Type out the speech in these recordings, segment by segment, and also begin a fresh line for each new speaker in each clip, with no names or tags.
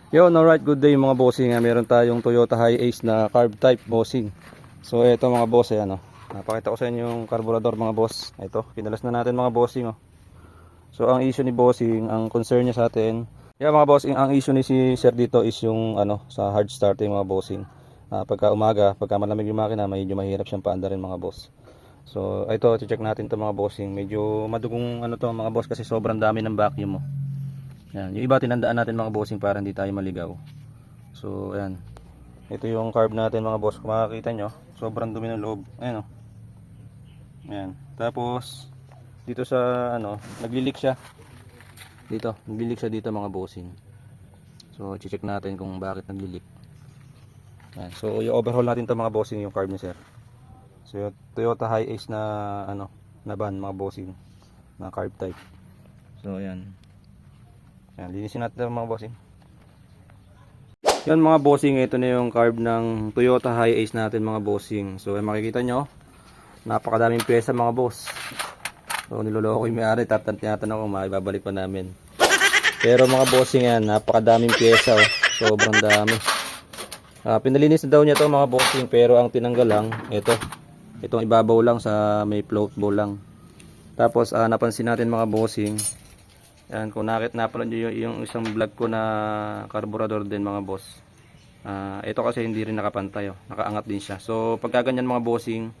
Yo, alright, good day mga bossing. Meron tayong Toyota Hi-Ace na carb type bossing. So ito mga boss, ayan oh. Napakita ko sa inyo yung carburetor mga boss. Ito, kinalas na natin mga bossing oh. So ang issue ni bossing, ang concern niya sa atin, mga bossing, ang issue ni si sir dito is yung sa hard starting mga bossing. Pagka umaga, pagka malamig yung makina, medyo mahirap siyang paandarin mga boss. So ito, check natin to mga bossing. Medyo madugong to mga boss kasi sobrang dami ng vacuum mo. Yan, yung iba tinandaan natin mga bossing para hindi tayo maligaw. So ayan. Ito yung carb natin mga boss. Kung makikita nyo, sobrang dumi ng loob. Ayan o. Ayan. Tapos dito sa naglilik siya. Dito, naglilik siya dito mga bossing. So i-check natin kung bakit naglilik. Ayan. So i-overhaul natin to mga bossing yung carb ni sir. So yung Toyota Hi-Ace na na van mga bossing, na carb type. So ayan. Yan, linisin natin mga bossing. Yan mga bossing, ito na yung carb ng Toyota Hi-Ace natin mga bossing. So makikita nyo, napakadaming pyesa mga boss. So niloloko ko yung may-ari, tinatanong ko maibabalik pa namin. Pero mga bossing yan, napakadaming pyesa oh. Sobrang dami. Pinalinis na daw niya to mga bossing, pero ang tinanggal lang, itong ibabaw lang sa may float bowl lang. Tapos napansin natin mga bossing, yan, kung napanood nyo yung isang vlog ko na carburetor din mga boss. Ito kasi hindi rin nakapantay oh. Nakaangat din siya. So pagka ganyan mga bossing,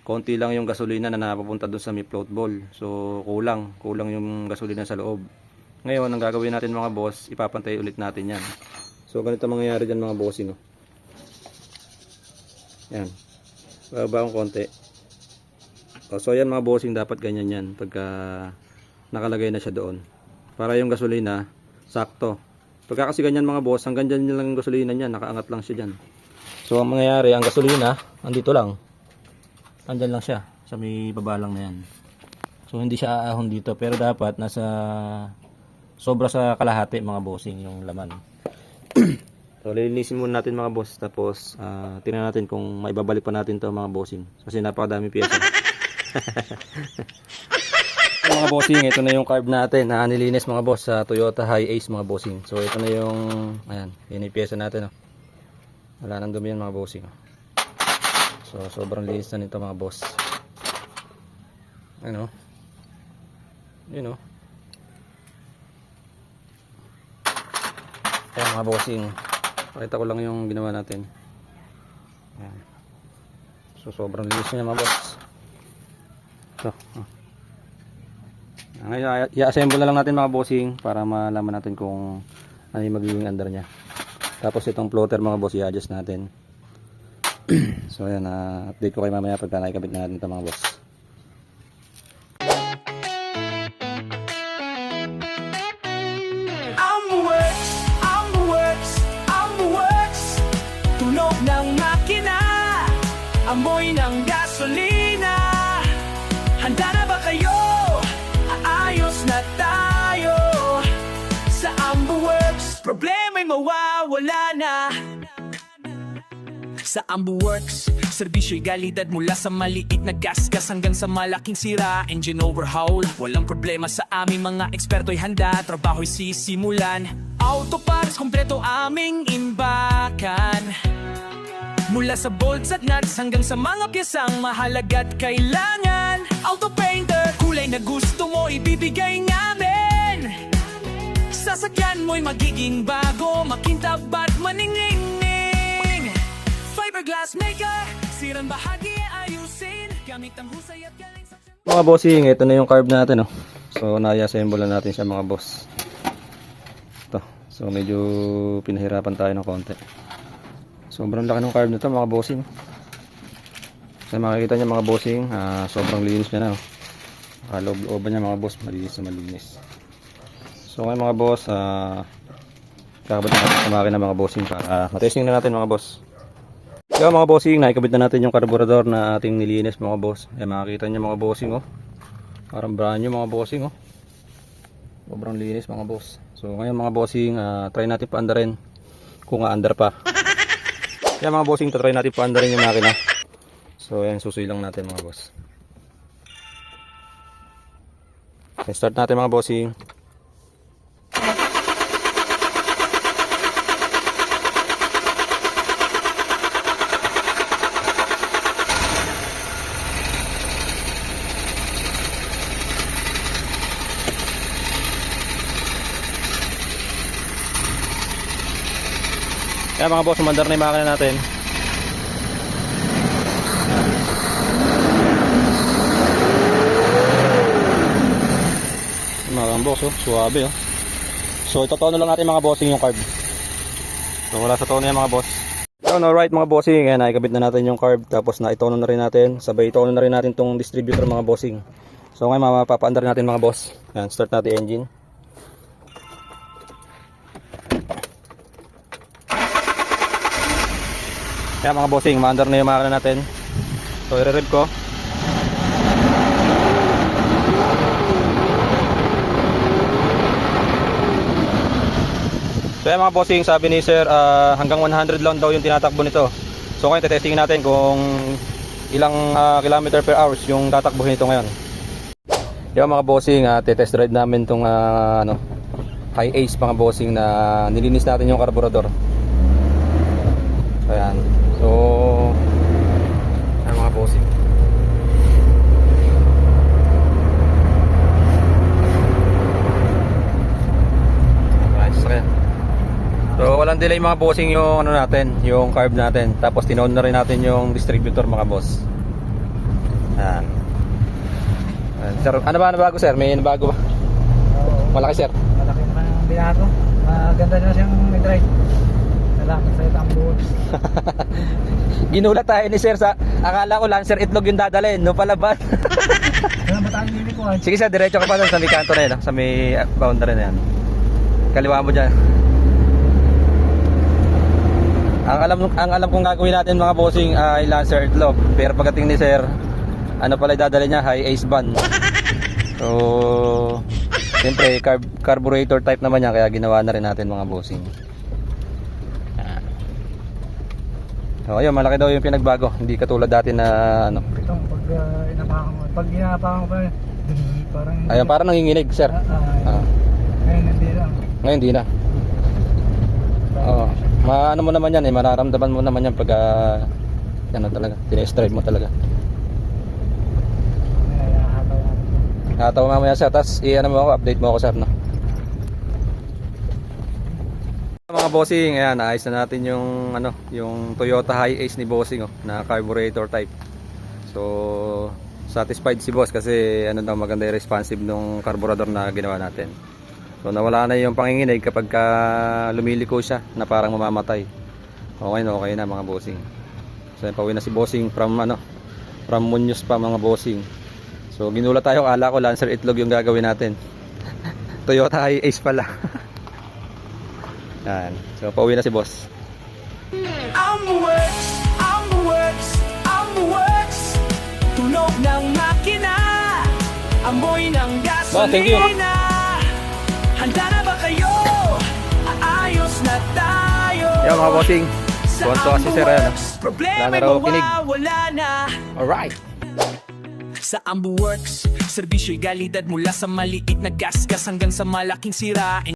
konti lang yung gasolina na napapunta dun sa may float bowl. So kulang yung gasolina sa loob. Ngayon ang gagawin natin mga boss, ipapantay ulit natin yan. So ganito mangyayari dyan mga bossing oh. Yan, bababa konti. So yan mga bossing, dapat ganyan yan pagka nakalagay na siya doon, para yung gasolina sakto. Pagka kasi ganyan mga boss, hanggang dyan lang yung gasolina niya, nakaangat lang siya dyan. So ang mangyayari, ang gasolina andito lang, andyan lang siya sa may baba lang na yan. So hindi siya aahon dito, pero dapat nasa sobra sa kalahati mga bossing yung laman. So lilinisin muna natin mga boss, tapos tingnan natin kung maibabalik pa natin to mga bossing, kasi napakadami piyesa. Mga bossing, ito na yung carb natin na nilinis mga boss sa Toyota Hi-Ace mga bossing. So ito na yung, ayan, yun yung pyesa natin oh. Wala nang dumi yan mga bossing oh. So sobrang linis na nito mga boss. Ano, yun oh. Ayan mga bossing, pakita ko lang yung ginawa natin. Ayan. So sobrang linis niya mga boss. So ngayon, i-assemble na lang natin mga bossing para malaman natin kung ano yung magiging under nya. Tapos itong floater mga boss, i-adjust natin. So ayan, update ko kayo mamaya pagka nakikabit na natin ito mga boss.
Tunog ng makina, amoy ng gasolina. Handa na ba kayo? Ayos na tayo sa AmbuWorks. Problema'y mawawala na. Sa AmbuWorks, servisyo'y galidad mula sa maliit na gasgas hanggang sa malaking sira. Engine overhaul, walang problema sa aming mga eksperto'y handa. Trabaho'y sisimulan. Auto parts, kompleto aming imbakan. Mula sa bolts at nuts hanggang sa mga piyesang mahalaga at kailangan. Auto painter, kulay na gusto mo ibibigay namin. Sasakyan mo'y magiging bago, makintab at maningning. Fiberglass maker, sirang bahagi ayusin, gamit ang husay at galing sa...
Mga bossing, ito na yung carb natin oh. So na-assemble na natin siya mga boss. Ito, so medyo pinahirapan tayo ng konti. Sobrang laki ng carb nito mga bossing. So makikita niyo mga bossing, sobrang linis niya na oh. Loob-looban niya mga boss, malinis na malinis. So ngayon mga boss, kakabit na natin sa makina mga bossing para matesting na natin mga boss. Kaya mga bossing, nakikabit na natin yung carburetor na ating nilinis mga boss. Makikita niyo mga bossing oh. Parang brand new mga bossing oh. Sobrang linis mga boss. So ngayon mga bossing, try natin paandarin kung aandar pa. Kaya mga bossing, try natin paandarin yung makina. So ayan, susuy lang natin mga boss. Okay, start natin mga bossing. Kaya mga boss, umandar na yung makina natin. Mga boss, oh, suwabe oh. So ito tono lang natin mga bossing yung carb. So wala sa tono yan mga boss. So alright mga bossing, ayan, nakikabit na natin yung carb. Tapos na itono na rin natin. Sabay itono na rin natin tong distributor mga bossing. So ngayon mapapaandar natin mga boss. Ayan, start natin engine. Kaya mga bossing, maandar na yung makina natin. So i-rev ko. So yan mga bossing, sabi ni sir, hanggang 100 lang daw yung tinatakbo nito. So ngayon testingin natin kung ilang kilometer per hours yung tatakbuhin nito ngayon. Yan mga bossing, test ride namin itong high ace mga bossing na nilinis natin yung carburetor. So yan. So yan mga bossing. So walang delay mga bossing yung natin, yung carb natin. Tapos tinoon na rin natin yung distributor mga boss. Yan. Sir, ano bago sir? May nabago ba?
Oo.
Malaki sir.
Malaki naman ang binago. Maganda na siyang drive. Salamat sa itang buhos.
Ginulat tayo ni sir sa akala ko Lancer itlog yung dadalhin, no pala ba?
Kailan ba tayo lilikuan?
Sige sir, diretso ka pa doon sa may kanto na yun, sa may boundary na yan. Kaliwa mo dyan. Ang alam kong gagawin natin mga bossing ay Lancer itlog. Pero pagdating ni sir, ano pala dadalhin niya, high ace van. So siyempre carburetor type naman yan, kaya ginawa na rin natin mga bossing. So ayun, malaki daw yung pinagbago. Hindi katulad dati na
Itong pag inapakan ko pa, parang
ayun, parang nanginginig sir.
Ngayon hindi lang.
Ngayon hindi na. Oo. Maano mo naman yan mararamdaman mo naman yan pag talaga, tine-drive mo talaga. Hataw mamaya sir, tapos mo ako, update mo ako sir, no? Mga bossing, ayan, naayos na natin yung yung Toyota Hi-Ace ni bossing na carburetor type. So satisfied si boss kasi maganda yung responsive nung carburetor na ginawa natin. So nawala na yung panginginig kapag lumiliko siya na parang mamamatay. Okay na mga bossing. So pauwi na si bossing from Muñoz pa mga bossing. So ginulat tayo, akala ko Lancer itlog yung gagawin natin. Toyota Hi-Ace pala. Yan. So pauwi na si boss.
I'm the works, I'm the works, I'm the works. Tunog ng makina, amoy ng
Boss, thank you.
gasolina. Handa na ba kayo? Aayos na tayo.
Yan mga bossing. Konto kasi sir yan.
Problema
Wala na raw kinig.
mawawala na.
Alright.
Sa Ambu Works, serbisyo'y galidad mula sa maliit na gasgas hanggang sa malaking sira.